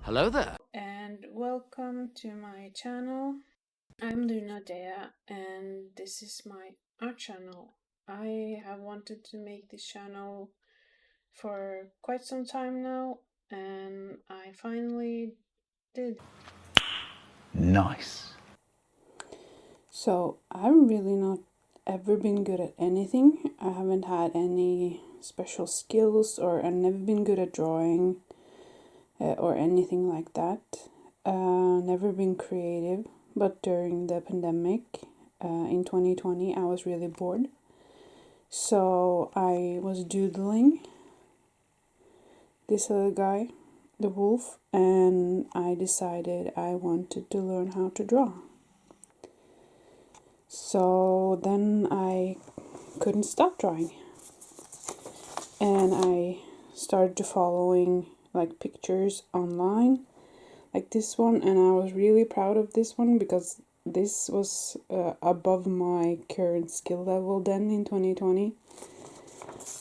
Hello there. And welcome to my channel. I'm Luna Dea and this is my art channel. I have wanted to make this channel for quite some time now and I finally did. Nice. So I've really not ever been good at anything. I haven't had any special skills or I've never been good at drawing or anything like that. Never been creative, but during the pandemic in 2020, I was really bored. So I was doodling this little guy, the wolf, and I decided I wanted to learn how to draw. So then I couldn't stop drawing, and I started to following like pictures online like this one, and I was really proud of this one because this was above my current skill level then in 2020.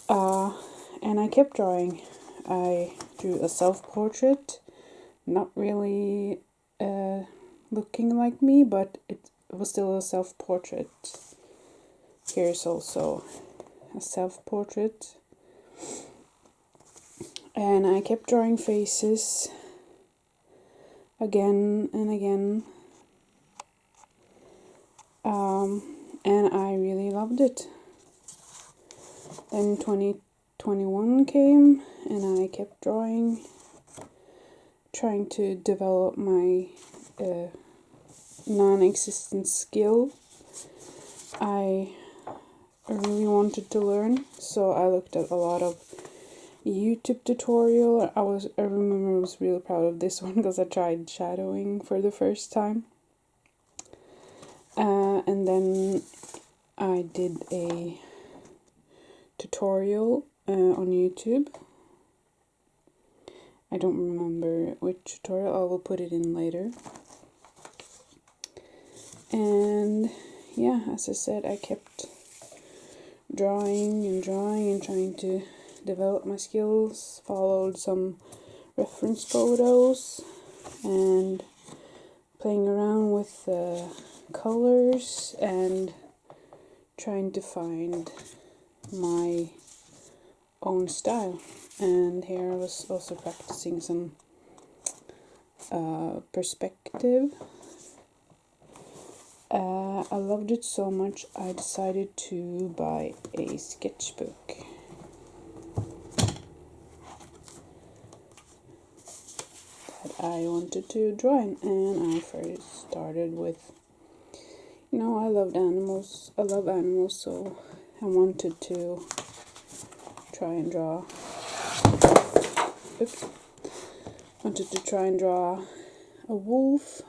And I kept drawing. I drew a self-portrait, not really looking like me, but it was still a self-portrait. Here's also a self-portrait. And I kept drawing faces again and again. And I really loved it. Then 2021 came and I kept drawing, trying to develop my non-existent skill. I really wanted to learn, so I looked at a lot of YouTube tutorial. I remember I was really proud of this one because I tried shadowing for the first time. And then I did a tutorial on YouTube. I don't remember which tutorial, I will put it in later. And yeah, as I said, I kept drawing and trying to develop my skills, followed some reference photos and playing around with the colors and trying to find my own style. And here I was also practicing some perspective. I loved it so much I decided to buy a sketchbook. That I wanted to draw in, and I first started with, I loved animals. I love animals, so I wanted to try and draw. Wanted to try and draw a wolf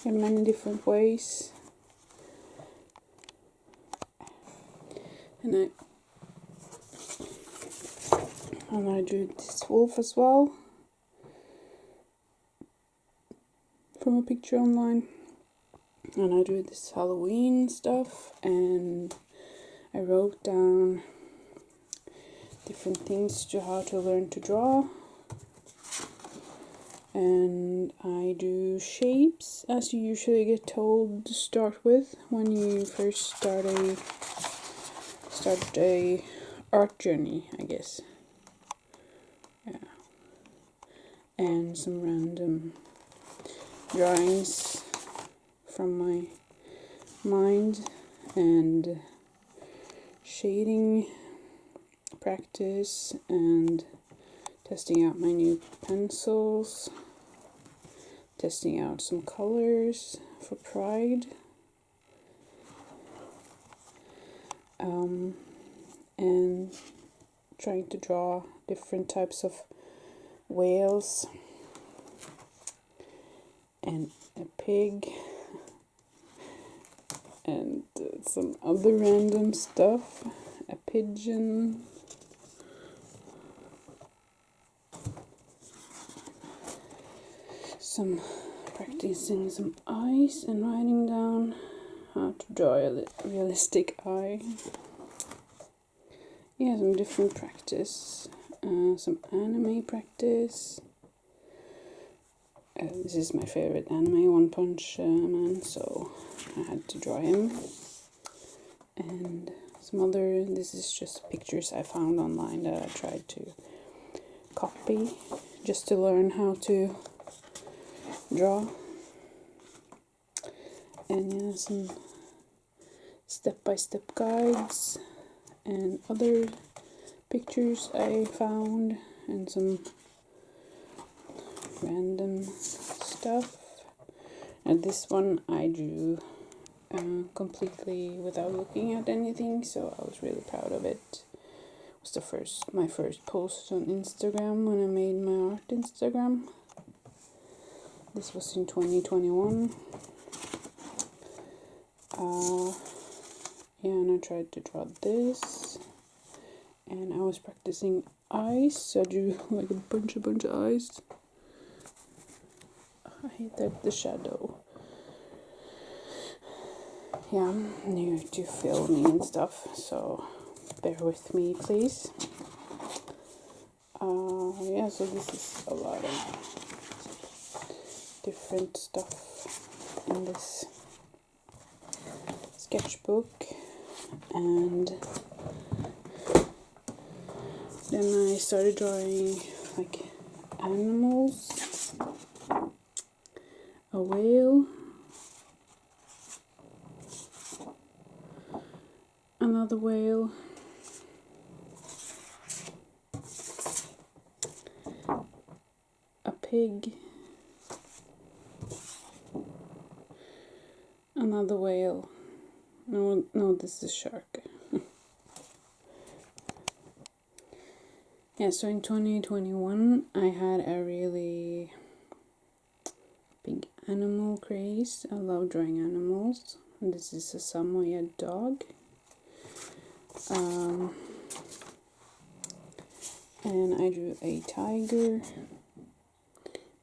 in many different ways. And I drew this wolf as well from a picture online. And I drew this Halloween stuff, and I wrote down different things to how to learn to draw. And I do shapes as you usually get told to start with when you first start a art journey, I guess. Yeah. And some random drawings from my mind and shading practice and testing out my new pencils, testing out some colors for Pride, and trying to draw different types of whales and a pig and some other random stuff, a pigeon, some practicing some eyes and writing down how to draw a realistic eye. Yeah, some different practice, some anime practice, This is my favorite anime, One Punch Man, so I had to draw him. And some other, this is just pictures I found online that I tried to copy just to learn how to draw. And yeah, some step-by-step guides and other pictures I found and some random stuff. And this one I drew completely without looking at anything, so I was really proud of it. It was my first post on Instagram when I made my art Instagram. This was in 2021. Yeah, and I tried to draw this, and I was practicing eyes, so I drew like a bunch of eyes. I hate that, the shadow. Yeah, I'm new to filming and stuff, so bear with me, please. Yeah, so this is a lot of different stuff in this sketchbook, and then I started drawing like animals, a whale, another whale, a pig, another whale. No, this is a shark. Yeah, so in 2021 I had a really big animal craze. I love drawing animals. And this is a Samoyed dog. And I drew a tiger.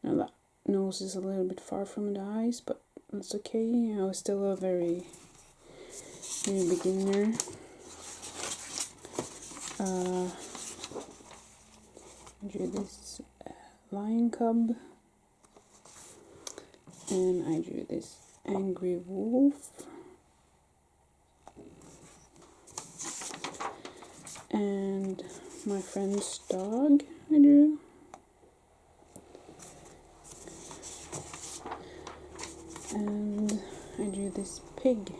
Now that nose is a little bit far from the eyes, but that's okay. I was still a very beginner. I drew this lion cub, and I drew this angry wolf, and my friend's dog I drew. And I drew this pig.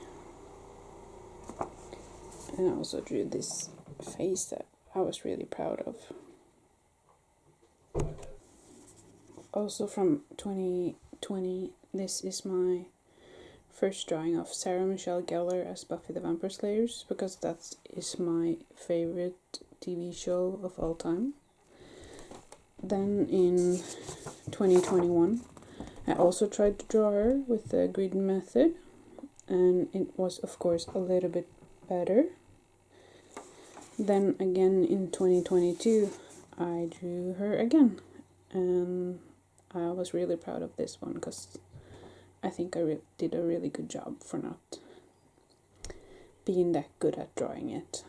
And I also drew this face that I was really proud of. Also from 2020, this is my first drawing of Sarah Michelle Gellar as Buffy the Vampire Slayer, because that is my favorite TV show of all time. Then in 2021, I also tried to draw her with the grid method, and it was of course a little bit better. Then again in 2022, I drew her again, and I was really proud of this one because I think I did a really good job for not being that good at drawing it.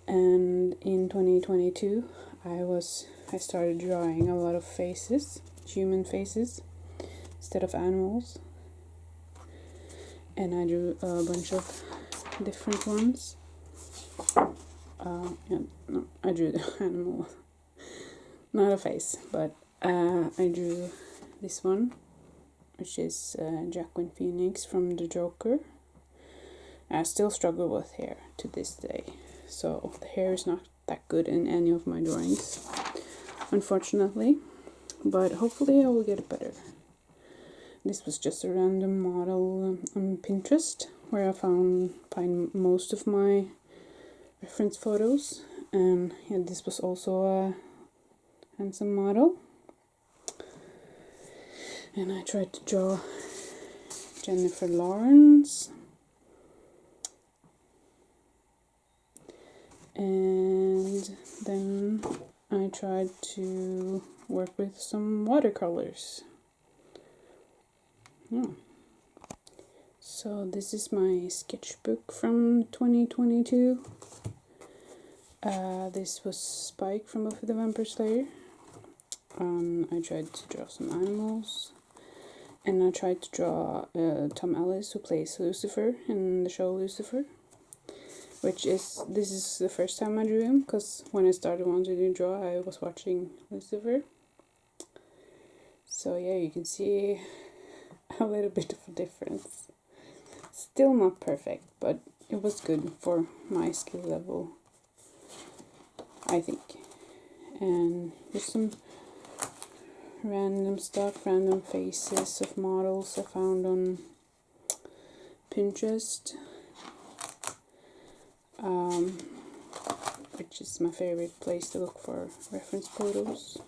And in 2022, I started drawing a lot of faces, human faces, instead of animals. And I drew a bunch of different ones. I drew the animal, not a face, but I drew this one, which is Joaquin Phoenix from The Joker. I still struggle with hair to this day, so the hair is not that good in any of my drawings, unfortunately, but hopefully I will get it better. This was just a random model on Pinterest, where I find most of my reference photos, and yeah, this was also a handsome model. And I tried to draw Jennifer Lawrence, and then I tried to work with some watercolors. So this is my sketchbook from 2022. This was Spike from Buffy the Vampire Slayer. I tried to draw some animals, and I tried to draw Tom Ellis, who plays Lucifer in the show Lucifer, this is the first time I drew him, because when I started wanting to draw, I was watching Lucifer. So yeah, you can see a little bit of a difference. Still not perfect, but it was good for my skill level, I think. And there's some random stuff, random faces of models I found on Pinterest, which is my favorite place to look for reference photos.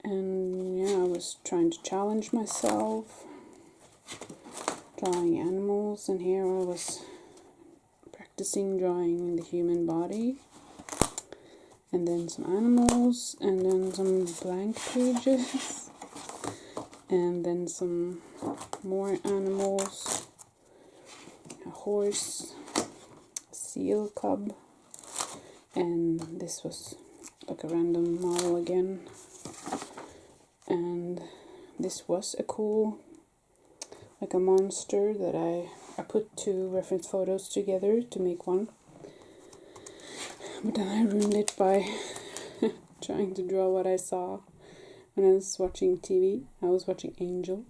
And yeah, I was trying to challenge myself, drawing animals, and here I was practicing drawing the human body, and then some animals, and then some blank pages, and then some more animals, a horse, a seal cub, and this was like a random model again. And this was a cool, like a monster that I put two reference photos together to make one. But then I ruined it by trying to draw what I saw when I was watching TV. I was watching Angel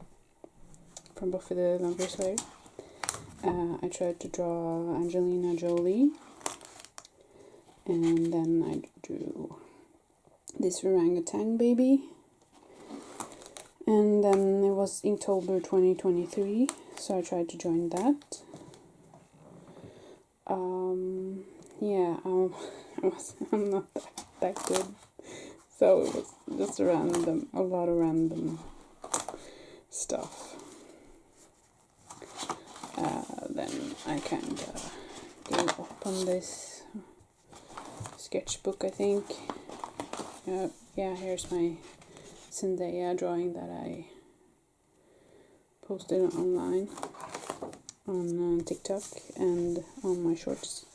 from Buffy the Vampire Slayer. I tried to draw Angelina Jolie, and then I drew this orangutan baby. And then it was Inktober 2023, so I tried to join that. Yeah, I'm not that good, so it was just a lot of random stuff. Then I kind of gave up on this sketchbook, I think. Yeah, here's my Zendaya drawing that I posted online on TikTok and on my shorts.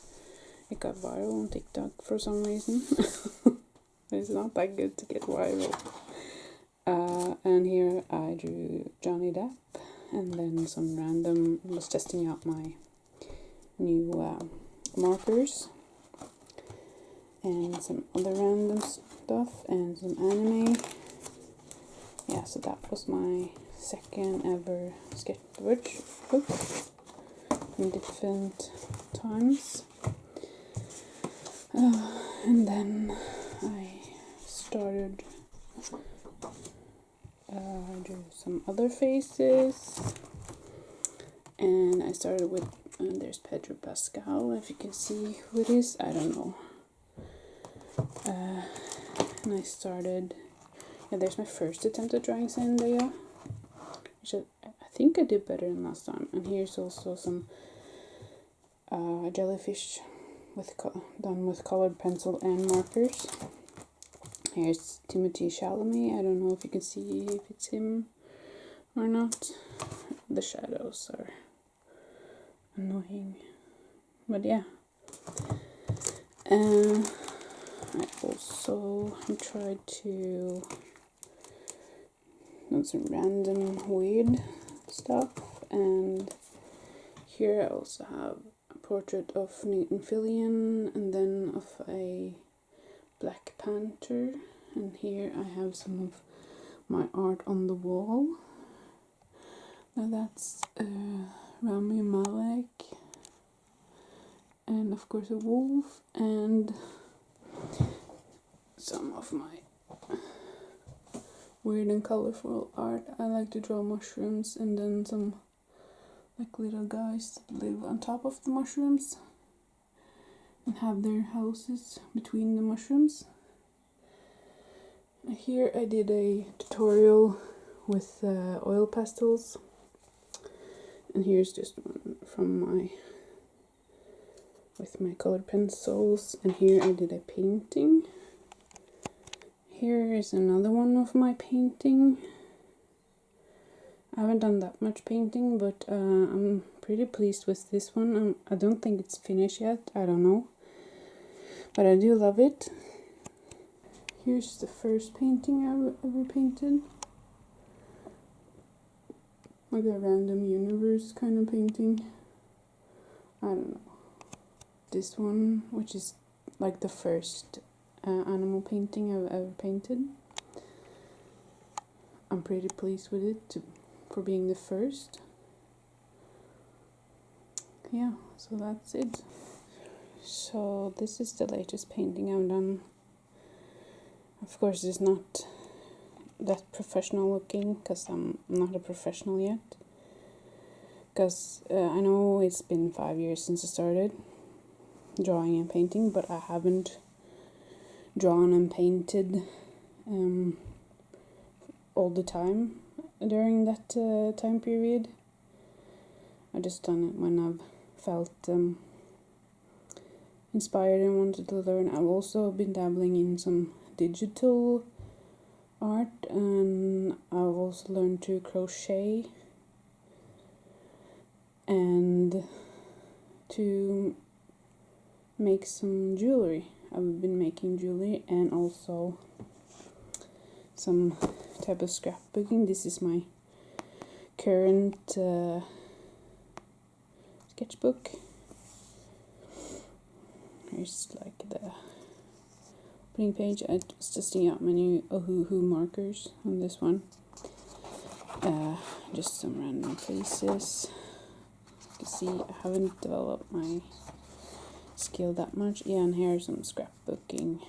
It got viral on TikTok for some reason. It's not that good to get viral. And here I drew Johnny Depp, and then some random, I was testing out my new markers, and some other random stuff, and some anime. Yeah, so that was my second ever sketchbook in different times. And then I started drew some other faces, and I started with there's Pedro Pascal, if you can see who it is, I don't know. And I started, yeah, there's my first attempt at drawing Zendaya, which I think I did better than last time. And here's also some jellyfish done with colored pencil and markers. Here's Timothée Chalamet. I don't know if you can see if it's him or not. The shadows are annoying, but yeah. I also tried to do some random weird stuff, and here I also have a portrait of Nathan Fillion, and then of a Black Panther, and here I have some of my art on the wall. Now that's Rami Malek, and of course a wolf, and some of my weird and colorful art. I like to draw mushrooms, and then some like little guys that live on top of the mushrooms and have their houses between the mushrooms. Here I did a tutorial with oil pastels, and here's just one from with my colored pencils, and here I did a painting. Here is another one of my painting. I haven't done that much painting, but I'm pretty pleased with this one. I don't think it's finished yet, I don't know, but I do love it. Here's the first painting I've ever painted. Like a random universe kind of painting. I don't know. This one, which is like the first animal painting I've ever painted. I'm pretty pleased with it for being the first. Yeah, so that's it. So this is the latest painting I've done. Of course, it's not that professional looking because I'm not a professional yet. Because I know it's been 5 years since I started drawing and painting, but I haven't drawn and painted all the time during that time period. I just done it when I've felt inspired and wanted to learn. I've also been dabbling in some digital art, and I've also learned to crochet and to make some jewelry. I've been making jewelry and also some type of scrapbooking. This is my current sketchbook. Here's like the opening page. I was testing out my new Ohuhu markers on this one. Just some random places. You can see I haven't developed my skill that much. Yeah, and here are some scrapbooking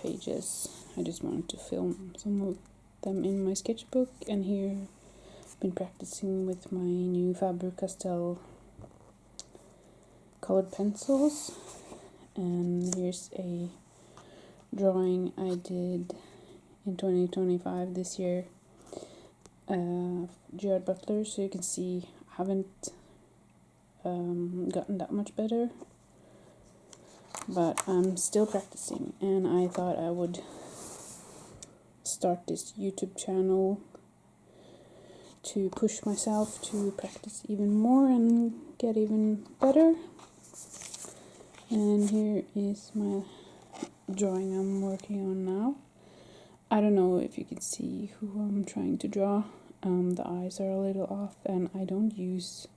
pages. I just wanted to film some of them in my sketchbook, and here I've been practicing with my new Faber-Castell colored pencils. And here's a drawing I did in 2025 this year, Gerard Butler. So you can see I haven't gotten that much better, but I'm still practicing, and I thought I would start this YouTube channel to push myself to practice even more and get even better. And here is my drawing I'm working on now. I don't know if you can see who I'm trying to draw. The eyes are a little off, and I don't use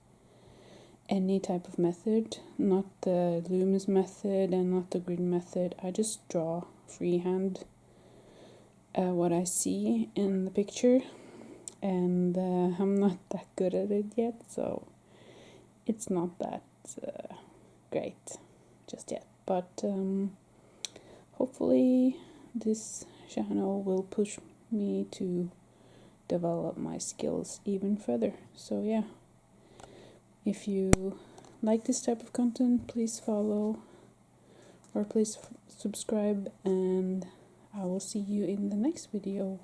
any type of method, not the Loomis method and not the grid method. I just draw freehand what I see in the picture, and I'm not that good at it yet, so it's not that great just yet. But hopefully this channel will push me to develop my skills even further. So yeah, if you like this type of content, please follow or please subscribe, and I will see you in the next video.